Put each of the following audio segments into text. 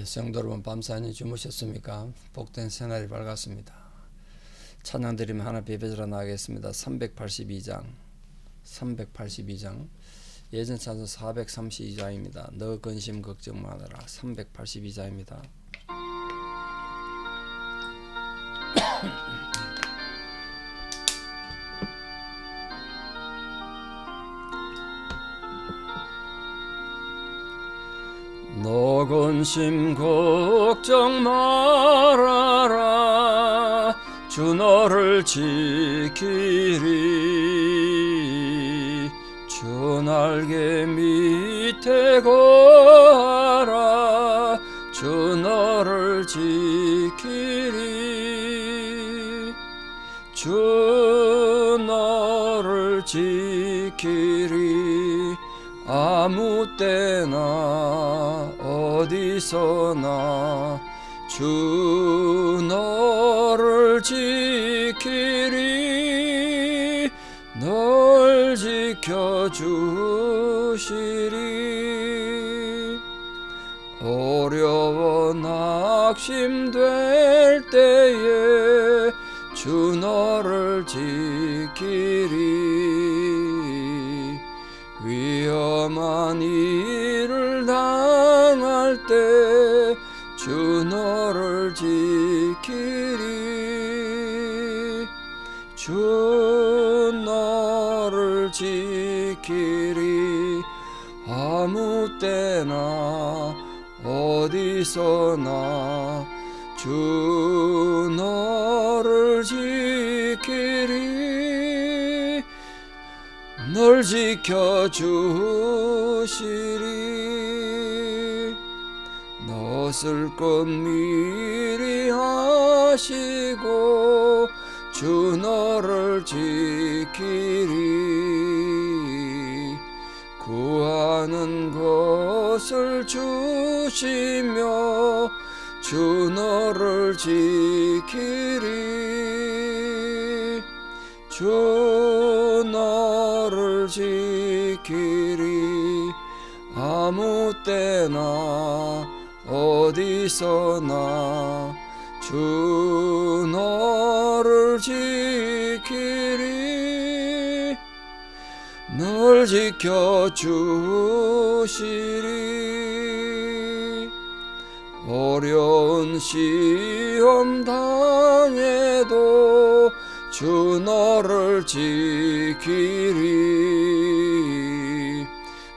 성도 여러분, 밤사님 주무셨습니까? 복된 새날이 밝았습니다. 찬양 드리면 하나 비벼주러 나가겠습니다. 382장 예전 찬송 432장입니다. 너 근심 걱정 마라. 382장입니다. 너 근심 걱정 말아라. 주 너를 지키리. 주 날개 밑에 거하라. 주 너를 지키리. 주 너를 지키리. 아무 때나 어디서나 주 너를 지키리. 널 지켜주시리. 어려워 낙심될 때에 주 너를 지키리. 위험한 일을 당할 때 주 너를 지키리. 주 너를 지키리. 아무 때나 어디서나 주 너를 지키리. 널 지켜주시리. 너을 것 미리 하시고 주 너를 지키리. 구하는 것을 주시며 주 너를 지키리. 주 너를 지키리. 아무 때나 어디서나 주 너를 지키리. 널 지켜주시리. 어려운 시험 당해도 주 너를 지키리.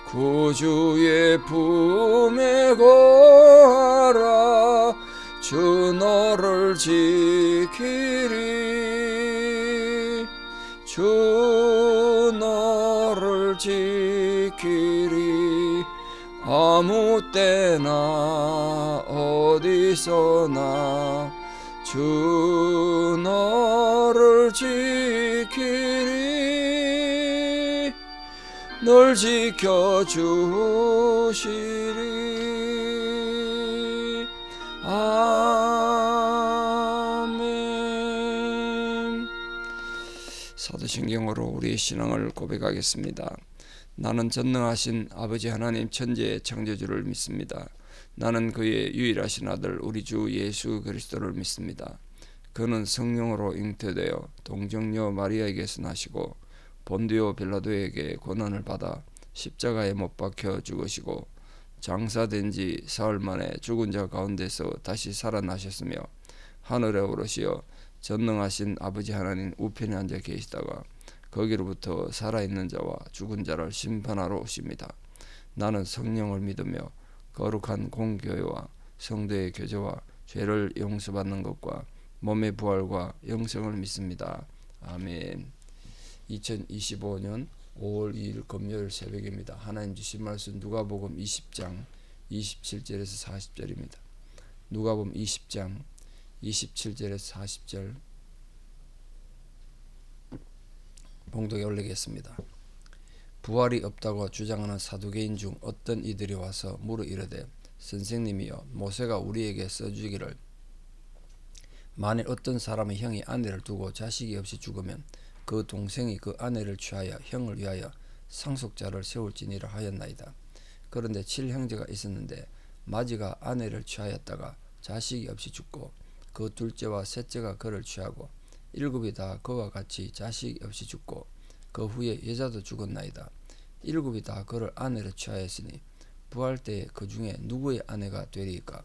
구주의 품에 거하라. 주 너를 지키리. 주 너를 지키리. 아무 때나 어디서나 주 너를 지키리. 널 지켜주시리. 아멘. 사도신경으로 우리의 신앙을 고백하겠습니다. 나는 전능하신 아버지 하나님 천지의 창조주를 믿습니다. 나는 그의 유일하신 아들 우리 주 예수 그리스도를 믿습니다. 그는 성령으로 잉태되어 동정녀 마리아에게서 나시고 본디오 빌라도에게 고난을 받아 십자가에 못 박혀 죽으시고 장사된 지 사흘 만에 죽은 자 가운데서 다시 살아나셨으며 하늘에 오르시어 전능하신 아버지 하나님 우편에 앉아 계시다가 거기로부터 살아있는 자와 죽은 자를 심판하러 오십니다. 나는 성령을 믿으며 거룩한 공교회와 성도의 교제와 죄를 용서받는 것과 몸의 부활과 영생을 믿습니다. 아멘. 2025년 5월 2일 금요일 새벽입니다. 하나님 주신 말씀 누가복음 20장 27절에서 40절입니다. 누가복음 20장 27절에서 40절 봉독에 올리겠습니다. 부활이 없다고 주장하는 사두개인 중 어떤 이들이 와서 물어 이르되 선생님이여 모세가 우리에게 써주기를 만일 어떤 사람의 형이 아내를 두고 자식이 없이 죽으면 그 동생이 그 아내를 취하여 형을 위하여 상속자를 세울지니라 하였나이다. 그런데 7형제가 있었는데 마지가 아내를 취하였다가 자식이 없이 죽고 그 둘째와 셋째가 그를 취하고 일곱이 다 그와 같이 자식이 없이 죽고 그 후에 여자도 죽었나이다. 일곱이 다 그를 아내를 취하였으니 부활 때에 그 중에 누구의 아내가 되리이까?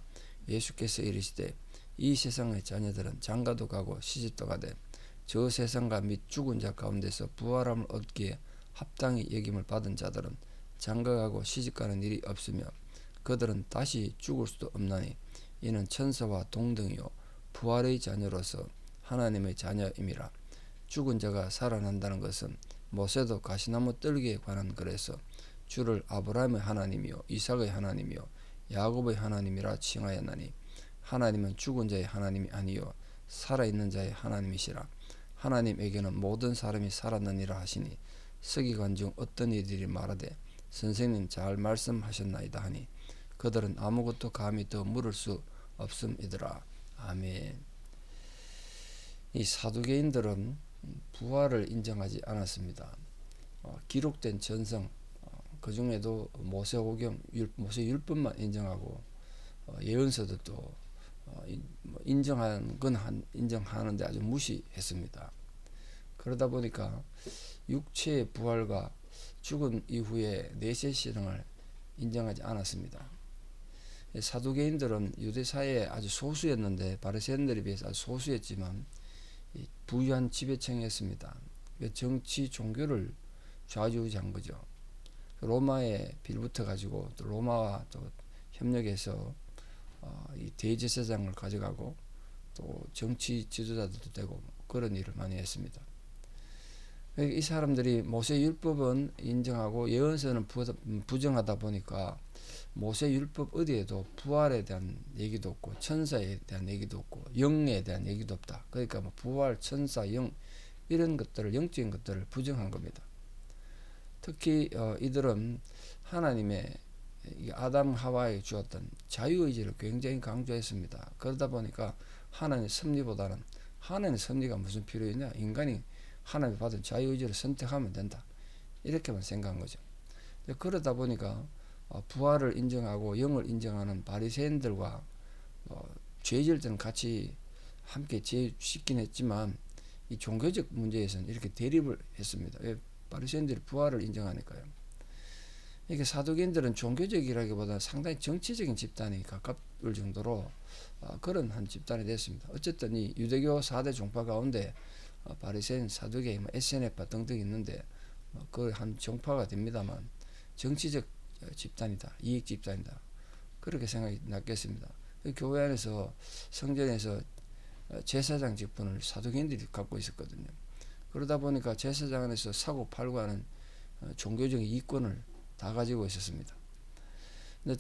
예수께서 이르시되 이 세상의 자녀들은 장가도 가고 시집도 가되 저 세상과 및 죽은 자 가운데서 부활함을 얻기에 합당히 여김을 받은 자들은 장가가고 시집가는 일이 없으며 그들은 다시 죽을 수도 없나니 이는 천사와 동등이요 부활의 자녀로서 하나님의 자녀임이라. 죽은 자가 살아난다는 것은 모세도 가시나무 뜰기에 관한 글에서 주를 아브라함의 하나님이요 이삭의 하나님이요 야곱의 하나님이라 칭하였나니 하나님은 죽은 자의 하나님이 아니요 살아있는 자의 하나님이시라. 하나님에게는 모든 사람이 살았느니라 하시니 서기관 중 어떤 이들이 말하되 선생님 잘 말씀하셨나이다 하니 그들은 아무것도 감히 더 물을 수 없음이더라. 아멘. 이 사두개인들은 부활을 인정하지 않았습니다. 기록된 전성, 그 중에도 모세오경, 모세율법만 인정하고 예언서들도 인정한 건 인정하는데 아주 무시했습니다. 그러다 보니까 육체의 부활과 죽은 이후에 내세 신앙을 인정하지 않았습니다. 사두개인들은 유대 사회에 아주 소수였는데 바리새인들에 비해서 아주 소수였지만 부유한 지배층이었습니다. 정치, 종교를 좌지우지한 거죠. 로마에 빌붙어 가지고 또 로마와 또 협력해서 이 대제사장을 가져가고 또 정치 지도자들도 되고 그런 일을 많이 했습니다. 이 사람들이 모세 율법은 인정하고 예언서는 부정하다 보니까 모세 율법 어디에도 부활에 대한 얘기도 없고 천사에 대한 얘기도 없고 영에 대한 얘기도 없다. 그러니까 뭐 부활, 천사, 영 이런 것들을 영적인 것들을 부정한 겁니다. 특히 이들은 하나님의 아담 하와에 주었던 자유의지를 굉장히 강조했습니다. 그러다 보니까 하나님의 섭리보다는 하나님의 섭리가 무슨 필요 있냐? 인간이 하나님이 받은 자유의지를 선택하면 된다. 이렇게만 생각한 거죠. 그러다 보니까 부활을 인정하고 영을 인정하는 바리새인들과 죄질 때는 같이 함께 죄짓긴 했지만 이 종교적 문제에서는 이렇게 대립을 했습니다. 왜? 바리새인들이 부활을 인정하니까요. 이게 사두개인들은 종교적이라기보다 상당히 정치적인 집단이 가까울 정도로 그런 한 집단이 됐습니다. 어쨌든 이 유대교 4대 종파 가운데 바리새인, 사두개인, SNF파 등등 있는데 그 한 종파가 됩니다만 정치적 집단이다, 이익 집단이다 그렇게 생각이 났겠습니다. 교회 안에서 성전에서 제사장 직분을 사두개인들이 갖고 있었거든요. 그러다 보니까 제사장 안에서 사고 팔고 하는 종교적인 이권을 다 가지고 있었습니다. 근데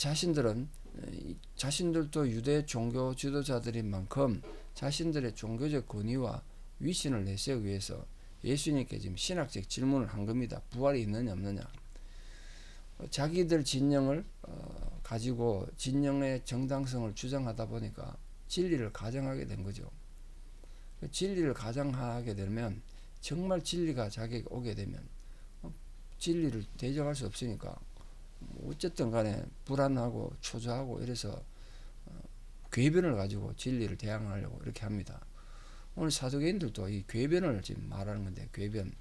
자신들도 유대 종교 지도자들인 만큼 자신들의 종교적 권위와 위신을 내세우기 위해서 예수님께 지금 신학적 질문을 한 겁니다. 부활이 있느냐 없느냐. 자기들 진영을 가지고 진영의 정당성을 주장하다 보니까 진리를 가정하게 된 거죠. 진리를 가정하게 되면 정말 진리가 자기에게 오게 되면 진리를 대적할 수 없으니까 어쨌든 간에 불안하고 초조하고 이래서 궤변을 가지고 진리를 대항하려고 이렇게 합니다. 오늘 사두개인들도 이 궤변을 지금 말하는 건데 궤변.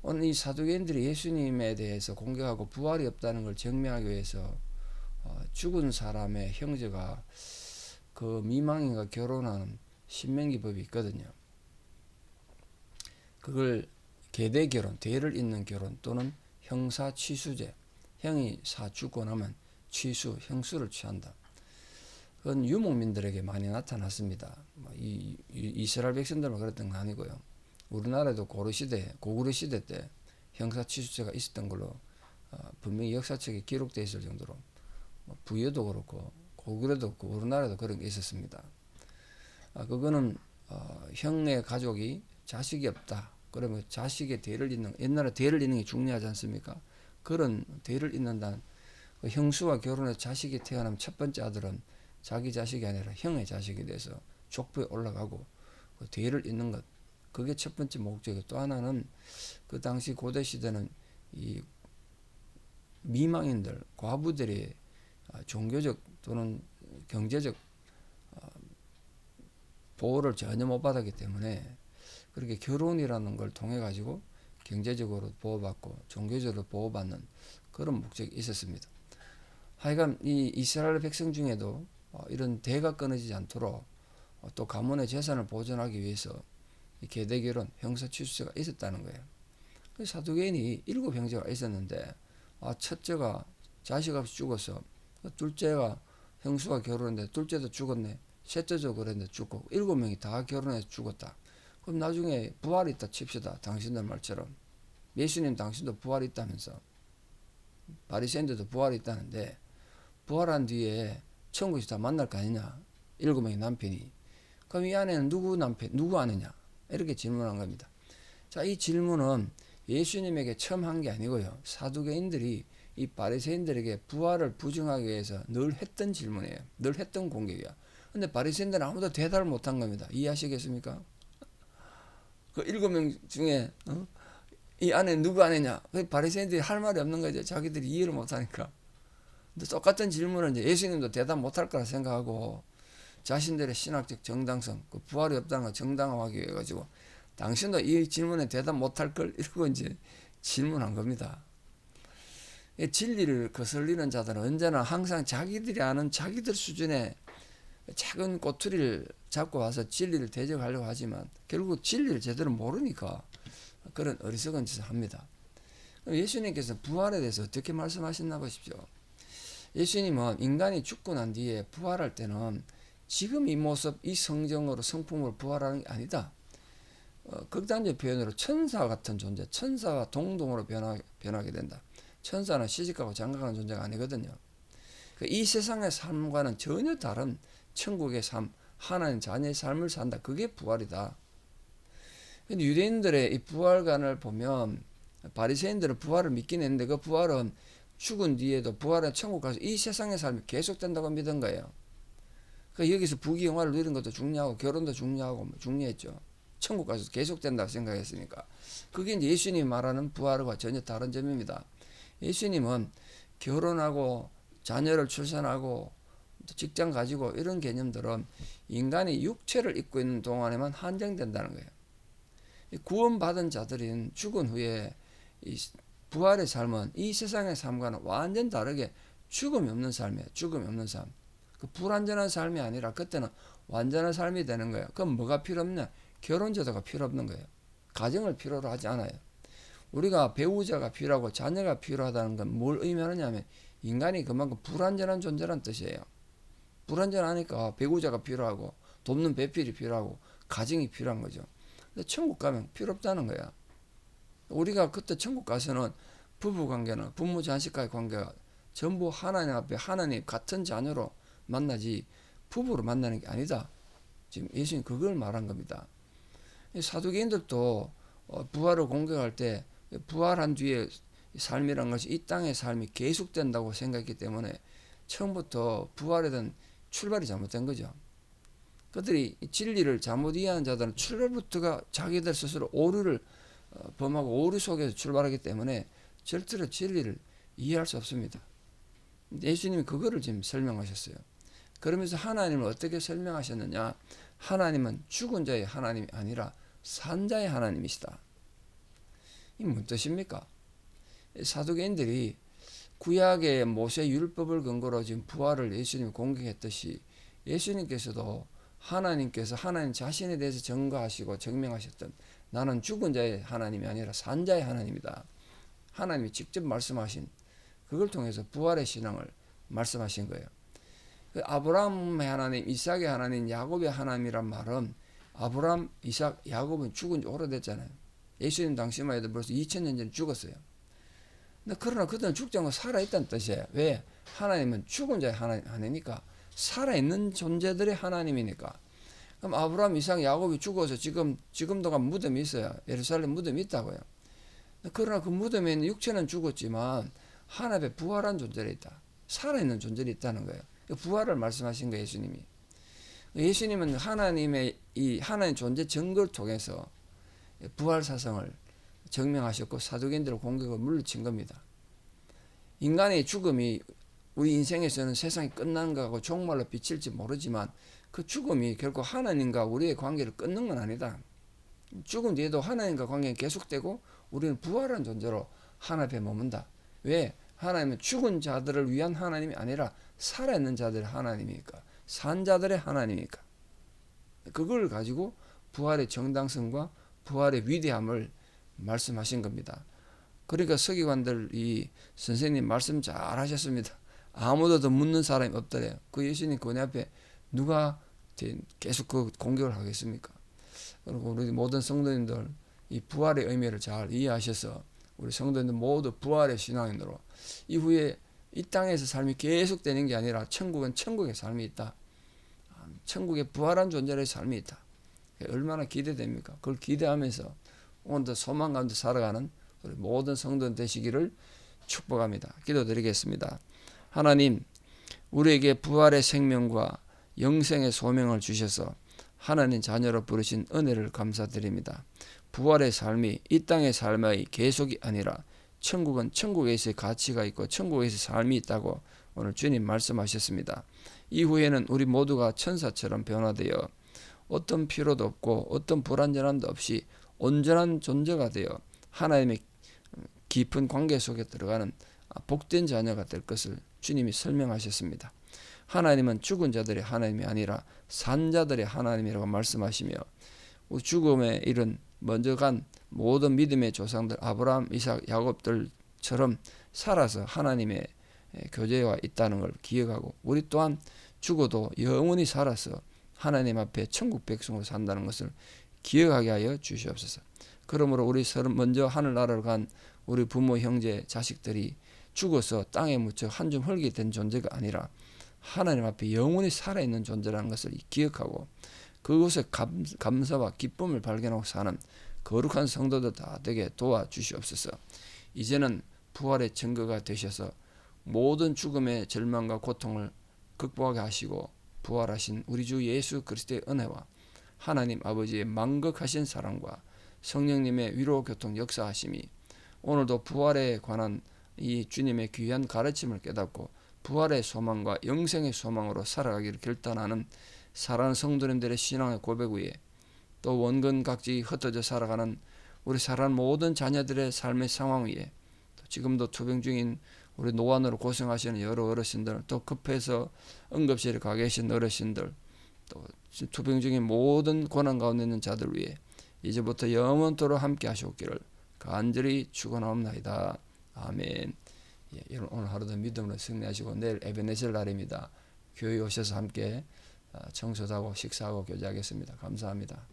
오늘 이 사두개인들이 예수님에 대해서 공격하고 부활이 없다는 걸 증명하기 위해서 죽은 사람의 형제가 그 미망인과 결혼하는 신명기법이 있거든요. 그걸 계대결혼, 대를 잇는 결혼 또는 형사취수제, 형이 죽고 나면 취수, 형수를 취한다. 그건 유목민들에게 많이 나타났습니다. 이스라엘 백성들만 그랬던 건 아니고요. 우리나라에도 고구려 시대 때 형사취수제가 있었던 걸로 분명히 역사책에 기록되어 있을 정도로 부여도 그렇고 고구려도 그렇고 우리나라에도 그런 게 있었습니다. 그거는 형의 가족이 자식이 없다. 그러면 자식의 대를 잇는, 옛날에 대를 잇는 게 중요하지 않습니까? 그런 대를 잇는다는 형수와 결혼해서 자식이 태어나면 첫 번째 아들은 자기 자식이 아니라 형의 자식이 돼서 족보에 올라가고 그 대를 잇는 것, 그게 첫 번째 목적이고, 또 하나는 그 당시 고대 시대는 이 미망인들, 과부들이 종교적 또는 경제적 보호를 전혀 못 받았기 때문에 그렇게 결혼이라는 걸 통해 가지고 경제적으로 보호받고 종교적으로 보호받는 그런 목적이 있었습니다. 하여간 이 이스라엘 백성 중에도 이런 대가 끊어지지 않도록 또 가문의 재산을 보존하기 위해서 계대 결혼, 형사 취수제가 있었다는 거예요. 사두개인이 7형제가 있었는데 첫째가 자식 없이 죽어서 둘째가 형수가 결혼했는데 둘째도 죽었네. 셋째도 그랬는데 죽고 7명이 다 결혼해서 죽었다. 그럼 나중에 부활이 있다 칩시다. 당신들 말처럼. 예수님 당신도 부활이 있다면서. 바리새인들도 부활이 있다는데 부활한 뒤에 천국에서 다 만날 거 아니냐. 7명의 남편이. 그럼 이 안에는 누구 남편, 누구 아느냐. 이렇게 질문한 겁니다. 자, 이 질문은 예수님에게 처음 한 게 아니고요. 사두개인들이 이 바리새인들에게 부활을 부정하기 위해서 늘 했던 질문이에요. 늘 했던 공격이야. 근데 바리새인들은 아무도 대답을 못한 겁니다. 이해하시겠습니까? 그 7명 중에 이 안에 누구 아니냐? 바리새인들이 할 말이 없는 거죠. 자기들이 이해를 못하니까. 근데 똑같은 질문을 이제 예수님도 대답 못할 거라 생각하고 자신들의 신학적 정당성, 그 부활이 없다는 걸 정당화하기 위해 가지고 당신도 이 질문에 대답 못할 걸 이러고 이제 질문한 겁니다. 진리를 거슬리는 자들은 언제나 항상 자기들이 아는 자기들 수준의 작은 꼬투리를 잡고 와서 진리를 대적하려고 하지만 결국 진리를 제대로 모르니까 그런 어리석은 짓을 합니다. 예수님께서 부활에 대해서 어떻게 말씀하셨나 보십시오. 예수님은 인간이 죽고 난 뒤에 부활할 때는 지금 이 모습, 이 성정으로 성품으로 부활하는 게 아니다. 극단적 표현으로 천사 같은 존재, 천사와 동등으로 변하게 된다. 천사는 시집가고 장가가는 존재가 아니거든요. 이 세상의 삶과는 전혀 다른 천국의 삶, 하나님 자녀의 삶을 산다. 그게 부활이다. 근데 유대인들의 이 부활관을 보면 바리새인들은 부활을 믿긴 했는데 그 부활은 죽은 뒤에도 부활은 천국 가서 이 세상의 삶이 계속된다고 믿은 거예요. 그러니까 여기서 부귀영화를 누리는 것도 중요하고 결혼도 중요하고 중요했죠. 천국 가서 계속된다고 생각했으니까. 그게 이제 예수님이 말하는 부활과 전혀 다른 점입니다. 예수님은 결혼하고 자녀를 출산하고 직장 가지고 이런 개념들은 인간이 육체를 입고 있는 동안에만 한정된다는 거예요. 구원받은 자들인 죽은 후에 이 부활의 삶은 이 세상의 삶과는 완전 다르게 죽음이 없는 삶이에요. 죽음이 없는 삶. 그 불완전한 삶이 아니라 그때는 완전한 삶이 되는 거예요. 그럼 뭐가 필요 없냐? 결혼 제도가 필요 없는 거예요. 가정을 필요로 하지 않아요. 우리가 배우자가 필요하고 자녀가 필요하다는 건 뭘 의미하느냐 하면 인간이 그만큼 불완전한 존재란 뜻이에요. 불완전하니까 배우자가 필요하고 돕는 배필이 필요하고 가정이 필요한 거죠. 근데 천국 가면 필요 없다는 거야. 우리가 그때 천국 가서는 부부 관계는 부모 자식과의 관계가 전부 하나님 앞에 하나님 같은 자녀로 만나지 부부로 만나는 게 아니다. 지금 예수님 그걸 말한 겁니다. 사두개인들도 부활을 공격할 때 부활한 뒤에 삶이란 것이 이 땅의 삶이 계속된다고 생각했기 때문에 처음부터 부활에 대한 출발이 잘못된 거죠. 그들이 진리를 잘못 이해하는 자들은 출발부터가 자기들 스스로 오류를 범하고 오류 속에서 출발하기 때문에 절대로 진리를 이해할 수 없습니다. 예수님이 그거를 지금 설명하셨어요. 그러면서 하나님을 어떻게 설명하셨느냐? 하나님은 죽은 자의 하나님이 아니라 산 자의 하나님이시다. 이 무슨 뜻입니까? 사두개인들이 구약의 모세 율법을 근거로 지금 부활을 예수님이 공격했듯이 예수님께서도 하나님께서 하나님 자신에 대해서 증거하시고 증명하셨던 나는 죽은 자의 하나님이 아니라 산 자의 하나님이다. 하나님이 직접 말씀하신 그걸 통해서 부활의 신앙을 말씀하신 거예요. 아브라함의 하나님, 이삭의 하나님, 야곱의 하나님이란 말은 아브라함, 이삭, 야곱은 죽은 지 오래됐잖아요. 예수님 당시만 해도 벌써 2000년 전에 죽었어요. 그러나 그들은 죽지 않고 살아있다는 뜻이에요. 왜? 하나님은 죽은 자의 하나님 아니니까 살아있는 존재들의 하나님이니까. 그럼 아브라함, 이삭, 야곱이 죽어서 지금도 무덤이 있어요. 예루살렘 무덤이 있다고요. 그러나 그 무덤에 있는 육체는 죽었지만 하나님의 부활한 존재가 있다. 살아있는 존재가 있다는 거예요. 부활을 말씀하신 거예요, 예수님이. 예수님은 하나님의 이 하나님 존재 증거를 통해서 부활 사성을 증명하셨고 사두개인들의 공격을 물리친 겁니다. 인간의 죽음이 우리 인생에서는 세상이 끝나는 것하고 종말로 비칠지 모르지만 그 죽음이 결코 하나님과 우리의 관계를 끊는 건 아니다. 죽음 뒤에도 하나님과 관계는 계속되고 우리는 부활한 존재로 하나님 앞에 머문다. 왜? 하나님은 죽은 자들을 위한 하나님이 아니라 살아있는 자들의 하나님이니까, 산 자들의 하나님이니까. 그걸 가지고 부활의 정당성과 부활의 위대함을 말씀하신 겁니다. 그러니까 서기관들이 선생님 말씀 잘 하셨습니다. 아무도 더 묻는 사람이 없더래요. 그 예수님 그 앞에 누가 계속 그 공격을 하겠습니까? 그리고 우리 모든 성도님들 이 부활의 의미를 잘 이해하셔서 우리 성도님들 모두 부활의 신앙인으로 이후에 이 땅에서 삶이 계속되는 게 아니라 천국은 천국의 삶이 있다. 천국의 부활한 존재의 삶이 있다. 얼마나 기대됩니까? 그걸 기대하면서 오늘도 소망 가운데 살아가는 우리 모든 성도들 되시기를 축복합니다. 기도드리겠습니다. 하나님, 우리에게 부활의 생명과 영생의 소명을 주셔서 하나님 자녀로 부르신 은혜를 감사드립니다. 부활의 삶이 이 땅의 삶의 계속이 아니라 천국은 천국에서의 가치가 있고 천국에서의 삶이 있다고 오늘 주님 말씀하셨습니다. 이후에는 우리 모두가 천사처럼 변화되어 어떤 필요도 없고 어떤 불완전함도 없이 온전한 존재가 되어 하나님의 깊은 관계 속에 들어가는 복된 자녀가 될 것을 주님이 설명하셨습니다. 하나님은 죽은 자들의 하나님이 아니라 산 자들의 하나님이라고 말씀하시며 죽음에 이른 먼저 간 모든 믿음의 조상들 아브라함, 이삭, 야곱들처럼 살아서 하나님의 교제와 있다는 걸 기억하고 우리 또한 죽어도 영원히 살아서 하나님 앞에 천국 백성으로 산다는 것을 기억하게 하여 주시옵소서. 그러므로 우리 먼저 하늘나라로 간 우리 부모, 형제, 자식들이 죽어서 땅에 묻혀 한 줌 흙이 된 존재가 아니라 하나님 앞에 영원히 살아있는 존재라는 것을 기억하고 그곳에 감사와 기쁨을 발견하고 사는 거룩한 성도들 다 되게 도와주시옵소서. 이제는 부활의 증거가 되셔서 모든 죽음의 절망과 고통을 극복하게 하시고 부활하신 우리 주 예수 그리스도의 은혜와 하나님 아버지의 만극하신 사랑과 성령님의 위로 교통 역사하심이 오늘도 부활에 관한 이 주님의 귀한 가르침을 깨닫고 부활의 소망과 영생의 소망으로 살아가기를 결단하는 사랑하는 성도님들의 신앙의 고백 위에 또 원근각지 흩어져 살아가는 우리 사랑하는 모든 자녀들의 삶의 상황 위에 또 지금도 투병 중인 우리 노안으로 고생하시는 여러 어르신들 또 급해서 응급실에 가 계신 어르신들 또 투병 중인 모든 고난 가운데 있는 자들 위에 이제부터 영원토록 함께 하시옵기를 간절히 축원하옵나이다. 아멘. 여러분 오늘 하루도 믿음으로 승리하시고 내일 에베네셀 날입니다. 교회 오셔서 함께 청소도 하고 식사하고 교제하겠습니다. 감사합니다.